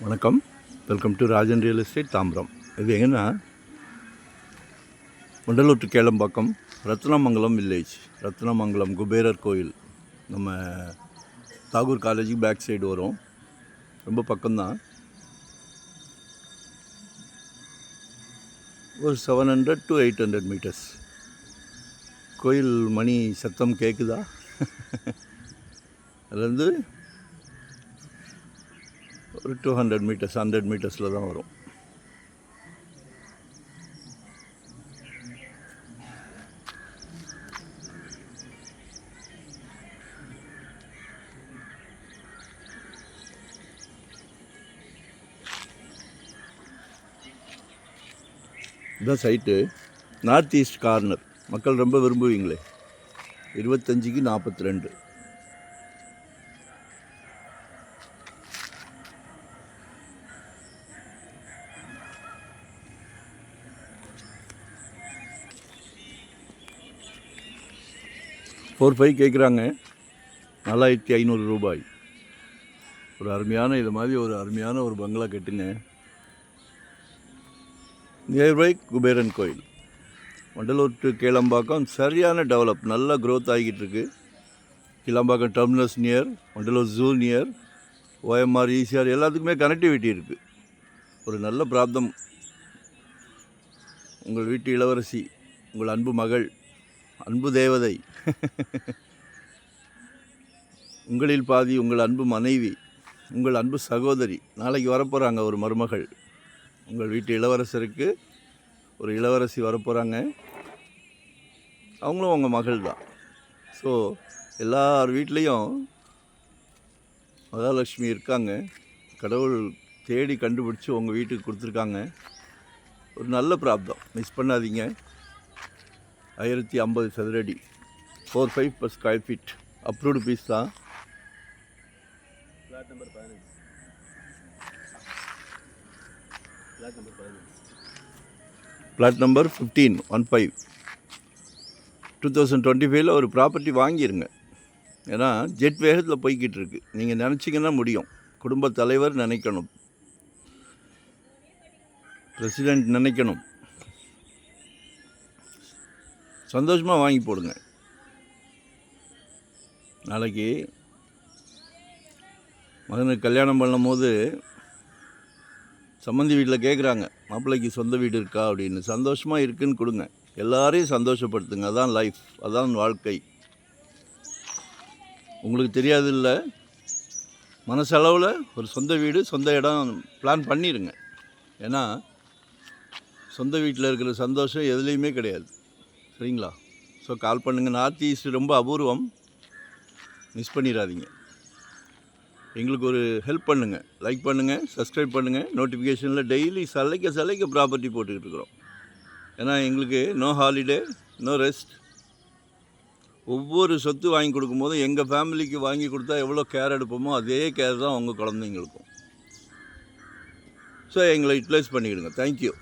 வணக்கம். Welcome to Rajan real estate Tambaram. இது எங்கன்னா வண்டலூர் டு கேளம்பாக்கம் ரத்னமங்கலம் வில்லேஜ், ரத்னமங்கலம் குபேரர் கோயில். நம்ம தாகூர் காலேஜுக்கு பேக் சைடு வரும், ரொம்ப பக்கம்தான். ஒரு 700 to 800 மீட்டர்ஸ். கோயில் மணி சத்தம் கேட்குதா? அதுலேருந்து ஒரு 200 மீட்டர்ஸ் 100 மீட்டர்ஸில் தான் வரும். இதுதான் சைட்டு, நார்த் ஈஸ்ட் கார்னர். மக்கள் ரொம்ப விரும்புவீங்களே. 25க்கு 42. ₹4.5 கேட்குறாங்க. 4500 ரூபாய். ஒரு அருமையான இது மாதிரி ஒரு அருமையான ஒரு பங்களா கட்டுங்க. நியர்பை குபேரன் கோயில், வண்டலூர் டு கேளம்பாக்கம். சரியான டெவலப், நல்லா க்ரோத் ஆகிக்கிட்டு இருக்கு. Kilambakkam terminus near, Vandalur zoo near, OMR ECR எல்லாத்துக்குமே கனெக்டிவிட்டி இருக்குது. ஒரு நல்ல பிராப்தம். உங்கள் வீட்டு இளவரசி, உங்கள் அன்பு மகள், அன்பு தேவதை, உங்களில் பாதி உங்கள் அன்பு மனைவி, உங்கள் அன்பு சகோதரி நாளைக்கு வரப்போகிறாங்க. ஒரு மருமகள். உங்கள் வீட்டு இளவரசருக்கு ஒரு இளவரசி வரப்போகிறாங்க. அவங்களும் உங்கள் மகள் தான். ஸோ எல்லார் வீட்லேயும் மகாலட்சுமி இருக்காங்க. கடவுள் தேடி கண்டுபிடிச்சி உங்கள் வீட்டுக்கு கொடுத்துருக்காங்க. ஒரு நல்ல பிராப்தம், மிஸ் பண்ணாதீங்க. 1050 சதுரடி, 4.5 per square feet. Approved piece தான். பிளாட் நம்பர் 15 2025 ஒரு ப்ராப்பர்ட்டி வாங்கிடுங்க. ஏன்னா ஜெட் வேகத்தில் போய்கிட்டு இருக்கு. நீங்கள் நினச்சிங்கன்னா முடியும். குடும்ப தலைவர் நினைக்கணும், பிரசிடெண்ட் நினைக்கணும். சந்தோஷமாக வாங்கி போடுங்க. நாளைக்கு மகனுக்கு கல்யாணம் பண்ணும் போது சம்மந்தி வீட்டில் கேட்குறாங்க, மாப்பிள்ளைக்கு சொந்த வீடு இருக்கா அப்படின்னு. சந்தோஷமாக இருக்குன்னு கொடுங்க. எல்லாரையும் சந்தோஷப்படுத்துங்க. அதான் லைஃப், அதான் வாழ்க்கை. உங்களுக்கு தெரியாது இல்லை, மனசளவில் ஒரு சொந்த வீடு, சொந்த இடம் பிளான் பண்ணிடுங்க. ஏன்னா சொந்த வீட்டில் இருக்கிற சந்தோஷம் எதுலேயுமே கிடையாது. சரிங்களா? ஸோ கால் பண்ணுங்கள். நார்த் ஈஸ்ட் ரொம்ப அபூர்வம், மிஸ் பண்ணிடாதீங்க. எங்களுக்கு ஒரு ஹெல்ப் பண்ணுங்கள், லைக் பண்ணுங்கள், சப்ஸ்கிரைப் பண்ணுங்கள். நோட்டிஃபிகேஷனில் டெய்லி சலைக்க ப்ராப்பர்ட்டி போட்டுக்கிட்டு இருக்கிறோம். ஏன்னா எங்களுக்கு நோ ஹாலிடே, நோ ரெஸ்ட். ஒவ்வொரு சொத்து வாங்கி கொடுக்கும்போதும் எங்கள் ஃபேமிலிக்கு வாங்கி கொடுத்தா எவ்வளோ கேர் எடுப்போமோ அதே கேர் தான் உங்கள் குழந்தைங்களுக்கும். ஸோ எங்களை யூட்டிலைஸ் பண்ணிக்கிடுங்க. தேங்க்யூ.